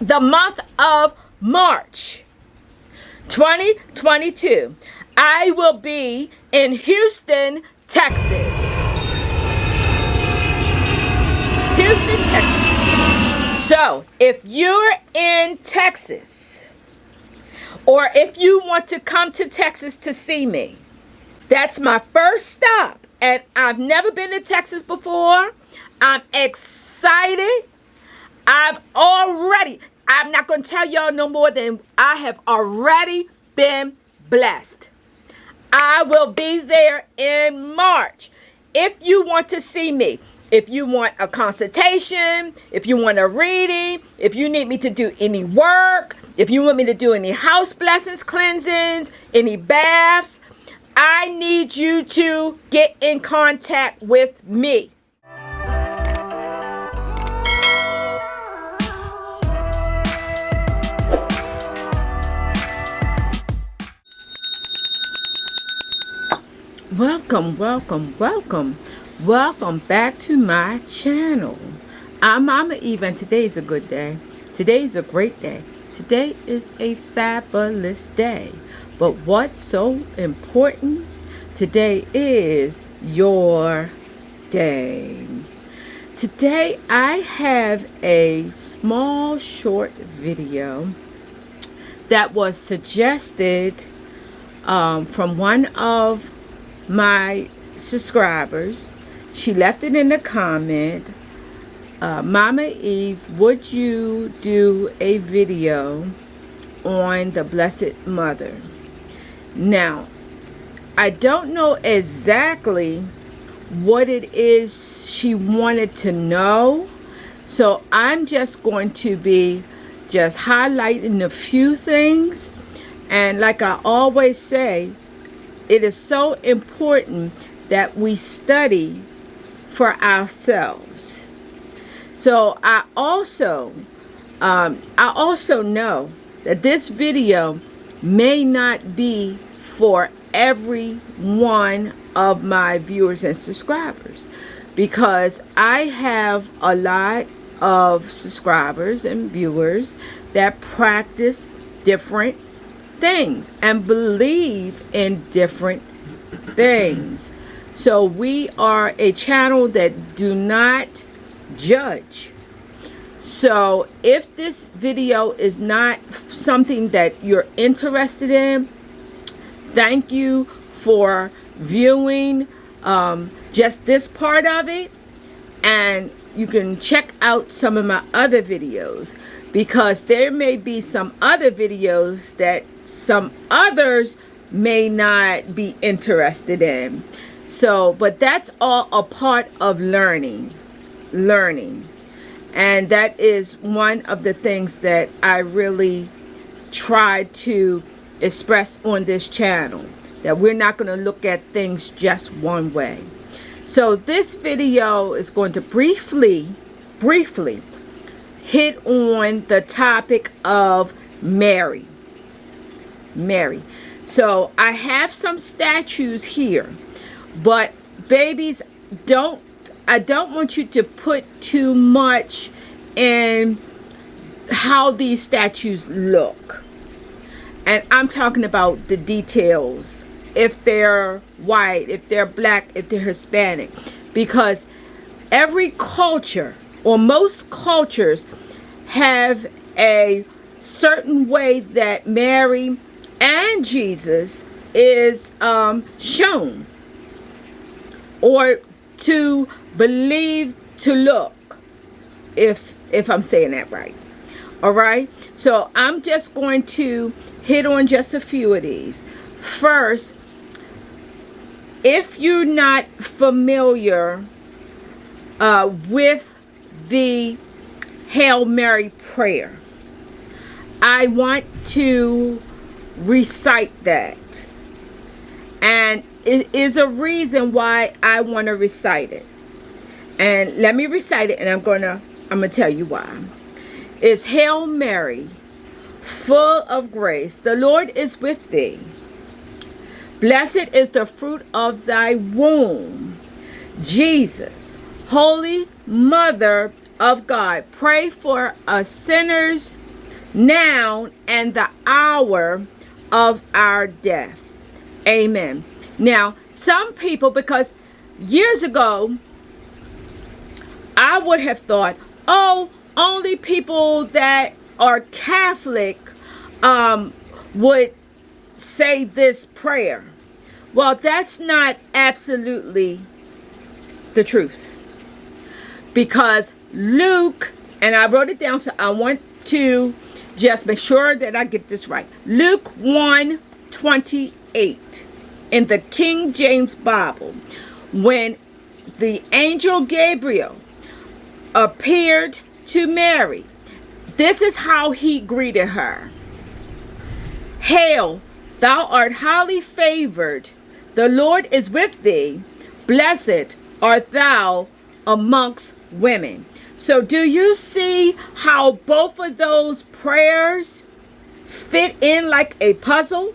the month of March 2022. I will be in Houston, Texas. Houston, Texas. So, if you're in Texas, or if you want to come to Texas to see me, that's my first stop. And I've never been to Texas before. I'm excited. I'm not going to tell y'all no more than I have already been blessed. I will be there in March. If you want to see me, if you want a consultation, if you want a reading, if you need me to do any work, if you want me to do any house blessings, cleansings, any baths, I need you to get in contact with me. Welcome back to my channel. I'm Mama Eve, and today is a good day. Today is a great day. Today is a fabulous day. But what's so important? Today is your day. Today I have a small short video that was suggested from one of my subscribers. She left it in the comment. Mama Eve, would you do a video on the Blessed Mother? Now, I don't know exactly what it is she wanted to know, so I'm just going to be just highlighting a few things. And like I always say, it is so important that we study for ourselves. So I also know that this video may not be for every one of my viewers and subscribers, because I have a lot of subscribers and viewers that practice different things and believe in different things. So we are a channel that do not judge. So if this video is not something that you're interested in, thank you for viewing just this part of it, and you can check out some of my other videos, because there may be some other videos that some others may not be interested in. So, but that's all a part of learning. And that is one of the things that I really try to express on this channel, that we're not going to look at things just one way. So this video is going to briefly hit on the topic of Mary. So I have some statues here, but babies, I don't want you to put too much in how these statues look. And I'm talking about the details. If they're white, if they're black, if they're Hispanic. Because every culture, or most cultures, have a certain way that Mary and Jesus is shown, or to believe, to look, if I'm saying that right. All right, so I'm just going to hit on just a few of these. First, if you're not familiar with the Hail Mary prayer, I want to recite that. And it is a reason why I want to recite it. And let me recite it, and I'm gonna tell you why. It's Hail Mary, full of grace, the Lord is with thee. Blessed is the fruit of thy womb, Jesus. Holy Mother of God, pray for us sinners now and the hour of our death. Amen. Now, some people, because years ago, I would have thought, oh, only people that are Catholic would say this prayer. Well, that's not absolutely the truth. Because Luke, and I wrote it down, so I want to just make sure that I get this right. Luke 1:28 in the King James Bible, when the angel Gabriel appeared to Mary, this is how he greeted her. Hail, thou art highly favored. The Lord is with thee. Blessed art thou amongst women. So do you see how both of those prayers fit in like a puzzle?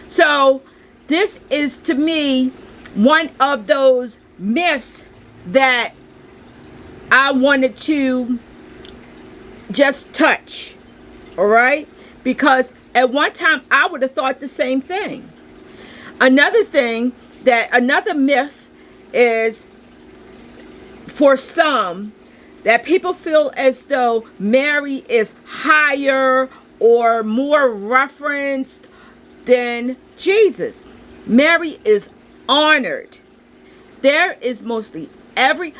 So this is, to me, one of those myths that I wanted to just touch. All right? Because at one time I would have thought the same thing. Another myth is, for some, that people feel as though Mary is higher or more referenced than Jesus. Mary is honored. There is mostly every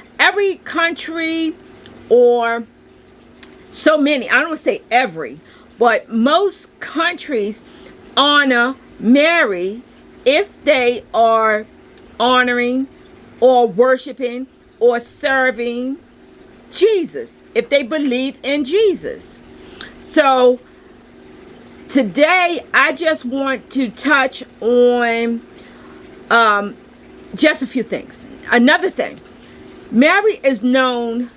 country, or so many, I don't want to say every, but most countries honor Mary if they are honoring or worshiping or serving Jesus, if they believe in Jesus. So today I just want to touch on just a few things. Another thing, Mary is known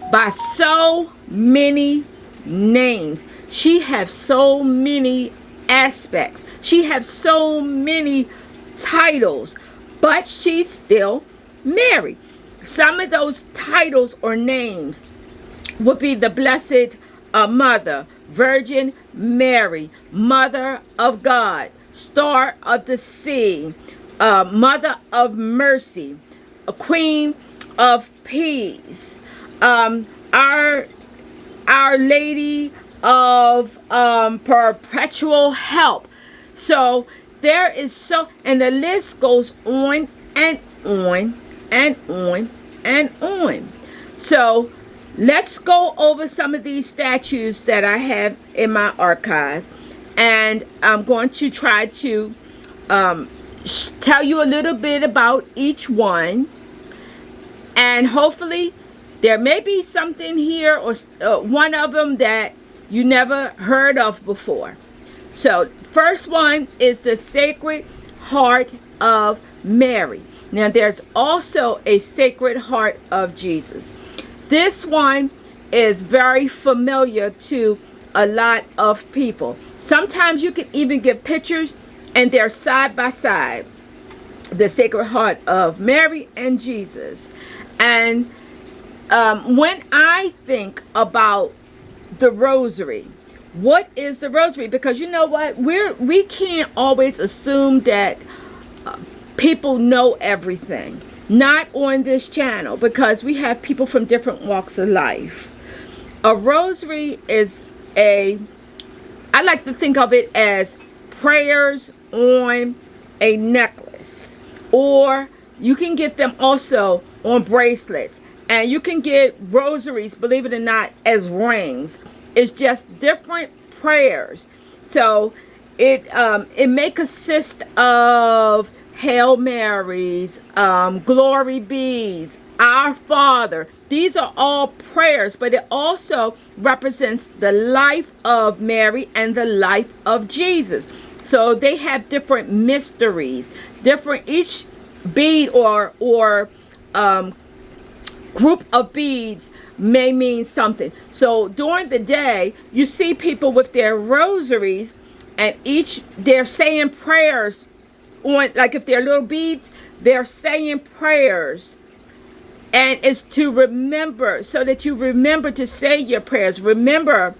by so many names. She has so many aspects. She has so many titles, but she's still Mary. Some of those titles or names would be the Blessed Mother, Virgin Mary, Mother of God, Star of the Sea, Mother of Mercy, Queen of Peace, Our Lady of Perpetual Help. So there is so, and the list goes on and on and on and on. So let's go over some of these statues that I have in my archive, and I'm going to try to tell you a little bit about each one, and hopefully there may be something here or one of them that you never heard of before. So first one is the Sacred Heart of Mary. Now there's also a Sacred Heart of Jesus. This one is very familiar to a lot of people. Sometimes you can even get pictures and they're side by side, the Sacred Heart of Mary and Jesus. And when I think about the rosary, what is the rosary? Because you know what, we can't always assume that people know everything. Not on this channel, because we have people from different walks of life. A rosary is I like to think of it as prayers on a necklace, or you can get them also on bracelets, and you can get rosaries, believe it or not, as rings. It's just different prayers. So it may consist of Hail Marys, Glory Bees, Our Father. These are all prayers, but it also represents the life of Mary and the life of Jesus. So they have different mysteries, different, each bead or group of beads may mean something. So during the day, you see people with their rosaries, and they're saying prayers on, like if they're little beads, they're saying prayers. And it's to remember, so that you remember to say your prayers. Remember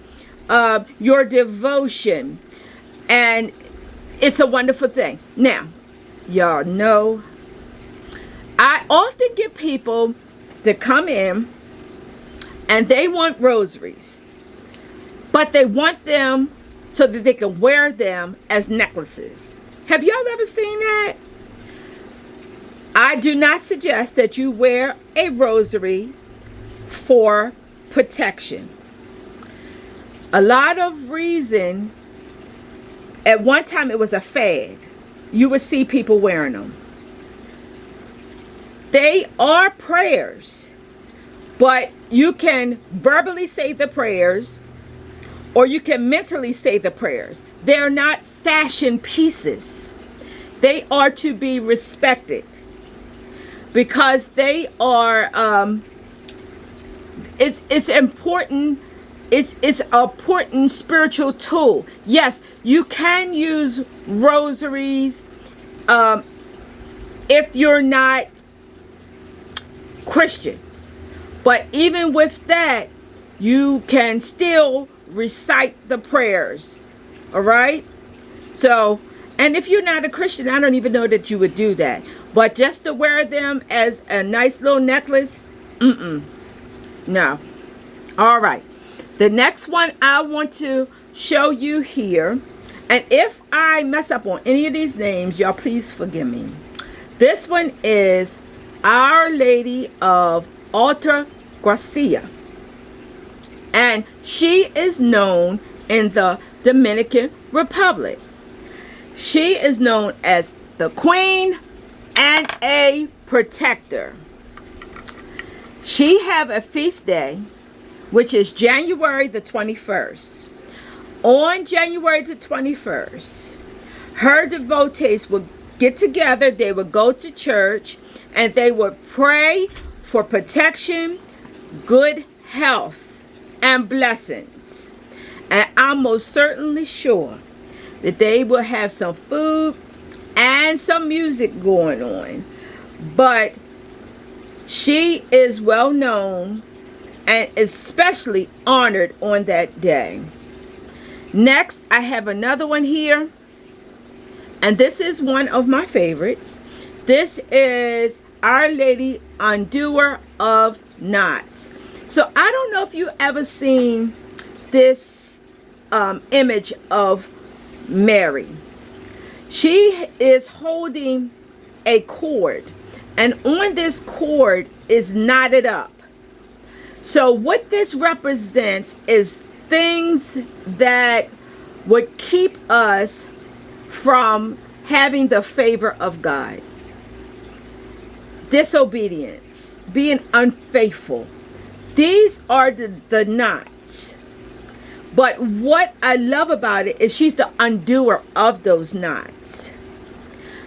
your devotion. And it's a wonderful thing. Now, y'all know, I often get people to come in and they want rosaries, but they want them so that they can wear them as necklaces. Have y'all ever seen that? I do not suggest that you wear a rosary for protection. A lot of reason, at one time it was a fad. You would see people wearing them. They are prayers, but you can verbally say the prayers or you can mentally say the prayers. They're not fashion pieces. They are to be respected because they are, it's important. It's an important spiritual tool. Yes, you can use rosaries if you're not Christian. But even with that, you can still recite the prayers. All right? So, and if you're not a Christian, I don't even know that you would do that. But just to wear them as a nice little necklace, no. All right. The next one I want to show you here, and if I mess up on any of these names, y'all please forgive me. This one is Our Lady of Altagracia, and she is known in the Dominican Republic. She is known as the Queen and a protector. She have a feast day, which is January the 21st. On January the 21st, her devotees would get together, they would go to church, and they would pray for protection, good health, and blessings. And I'm most certainly sure that they will have some food and some music going on. But she is well known and especially honored on that day. Next, I have another one here, and this is one of my favorites. This is Our Lady Undoer of Knots. So I don't know if you ever seen this image of Mary. She is holding a cord, and on this cord is knotted up. So what this represents is things that would keep us from having the favor of God. Disobedience, being unfaithful. These are the knots. But what I love about it is she's the undoer of those knots.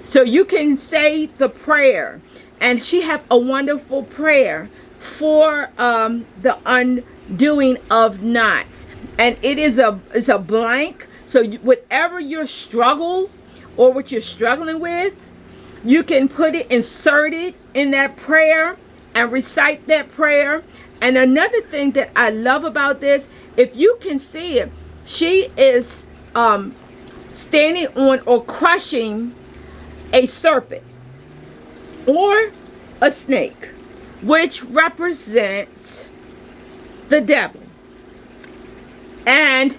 So you can say the prayer, and she have a wonderful prayer for the undoing of knots. And it's a blank. So whatever your struggle or what you're struggling with, you can insert it in that prayer and recite that prayer. And another thing that I love about this, if you can see it, she is standing on or crushing a serpent or a snake, which represents the devil. And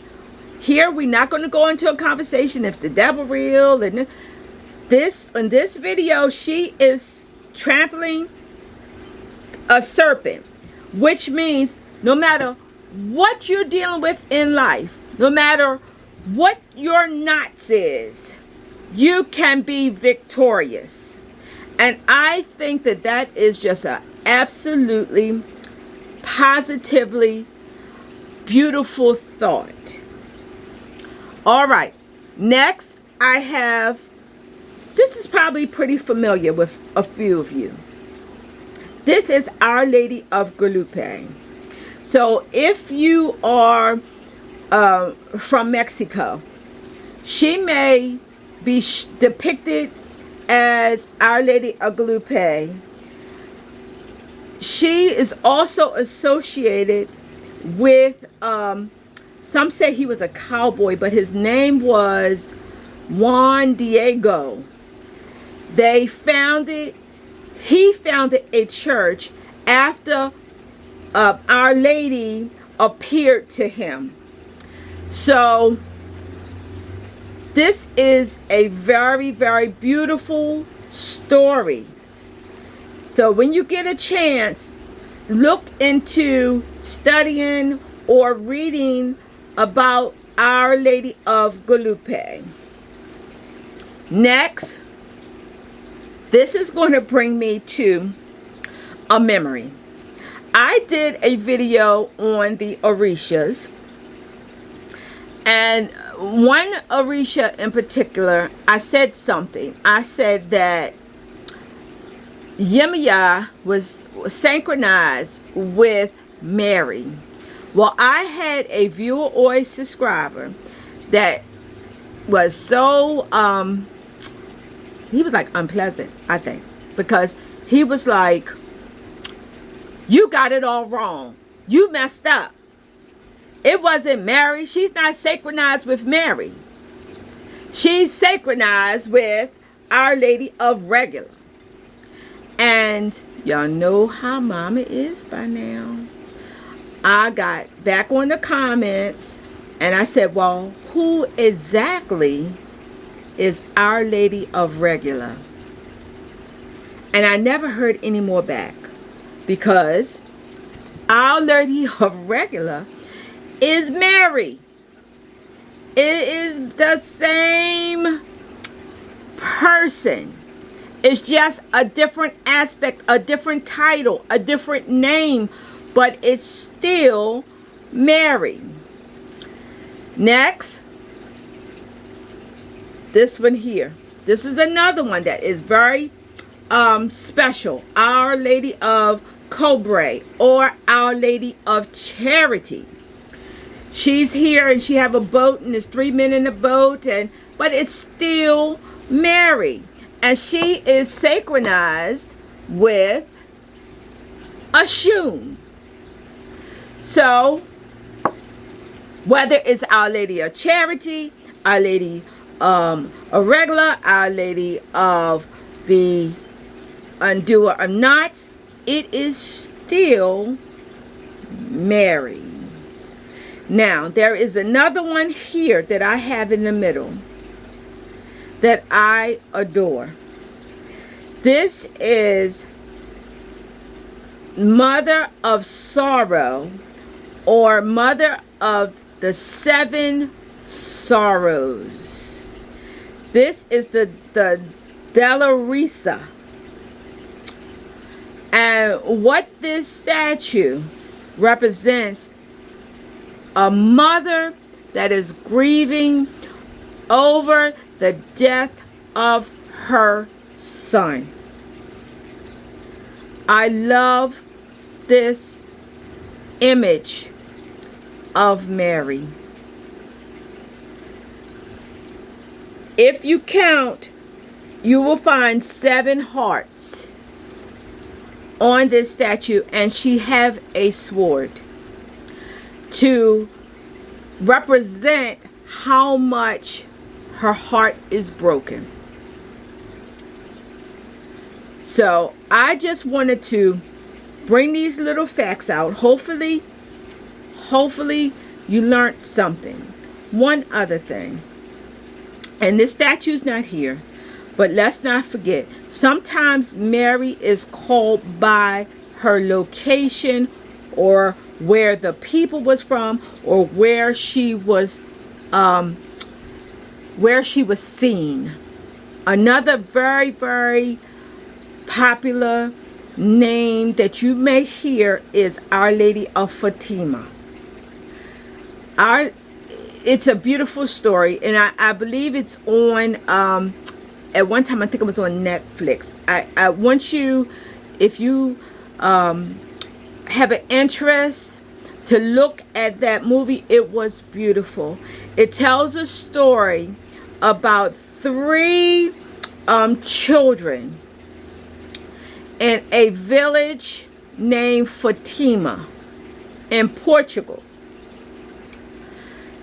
here we're not going to go into a conversation if the devil real. And in this video, she is trampling a serpent, which means no matter what you're dealing with in life, no matter what your knots is, you can be victorious. And I think that that is just a absolutely positively beautiful thought. All right, next I have, this is probably pretty familiar with a few of you. This is Our Lady of Guadalupe. So if you are from Mexico, she may be depicted as Our Lady of Guadalupe. She is also associated with some say he was a cowboy, but his name was Juan Diego. He founded a church after Our Lady appeared to him. So this is a very, very beautiful story. So when you get a chance, look into studying or reading about Our Lady of Guadalupe. Next, this is going to bring me to a memory. I did a video on the Orishas, and one Orisha in particular, I said something. I said that Yemaya was synchronized with Mary. Well, I had a viewer or subscriber that was so, he was like unpleasant, I think, because he was like, you got it all wrong. You messed up. It wasn't Mary. She's not synchronized with Mary. She's synchronized with Our Lady of Regular. And y'all know how Mama is by now. I got back on the comments and I said, well, who exactly is Our Lady of Regular? And I never heard any more back, because Our Lady of Regular is Mary. It is the same person. It's just a different aspect, a different title, a different name, but it's still Mary. Next, this one here. This is another one that is very special. Our Lady of Cobre, or Our Lady of Charity. She's here and she have a boat, and there's 3 men in the boat, but it's still Mary. And she is synchronized with Ashun. So whether it's Our Lady of Charity, Our Lady of Regular, Our Lady of the Undoer of Knots, it is still Mary. Now, there is another one here that I have in the middle that I adore. This is Mother of Sorrow, or Mother of the 7 Sorrows. This is the Altagracia. And what this statue represents, a mother that is grieving over the death of her son. I love this image of Mary. If you count, you will find 7 hearts on this statue, and she have a sword to represent how much her heart is broken. So I just wanted to bring these little facts out. Hopefully you learned something. One other thing, and this statue's not here, but let's not forget, sometimes Mary is called by her location, or where the people was from, or where she was seen. Another very, very popular name that you may hear is Our Lady of Fatima. It's a beautiful story, and I believe it's on at one time, I think it was on Netflix. I want you, if you have an interest, to look at that movie. It was beautiful. It tells a story about 3 children in a village named Fatima in Portugal.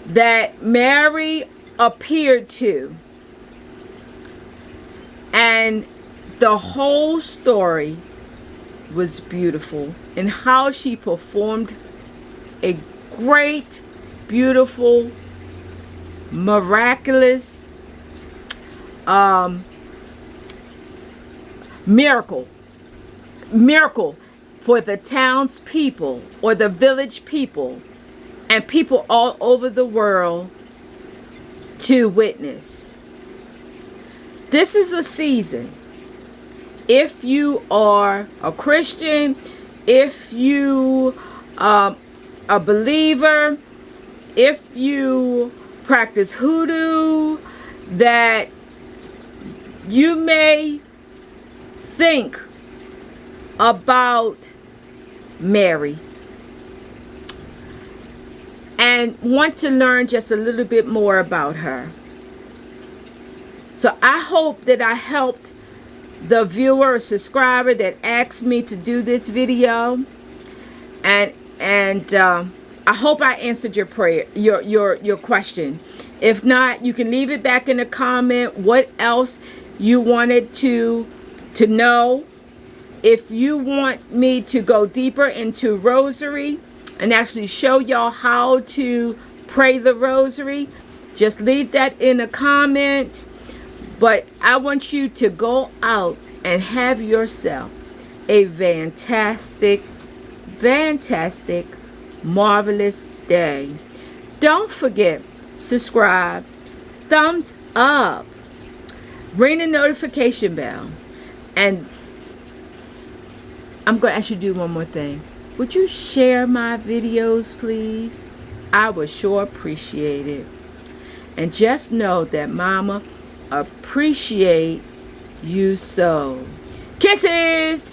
that Mary appeared to. And the whole story was beautiful, and how she performed a great, beautiful, miraculous miracle for the townspeople or the village people and people all over the world to witness. This is a season. If you are a Christian, if you are a believer, if you practice hoodoo, that you may think about Mary and want to learn just a little bit more about her. So I hope that I helped the viewer or subscriber that asked me to do this video, and I hope I answered your prayer, your question. If not, you can leave it back in the comment what else you wanted to know. If you want me to go deeper into rosary and actually show y'all how to pray the rosary, just leave that in a comment. But I want you to go out and have yourself a fantastic, marvelous day. Don't forget, subscribe, thumbs up, ring the notification bell, and I'm going to ask you to do one more thing. Would you share my videos, please? I would sure appreciate it. And just know that Mama appreciate you so. Kisses!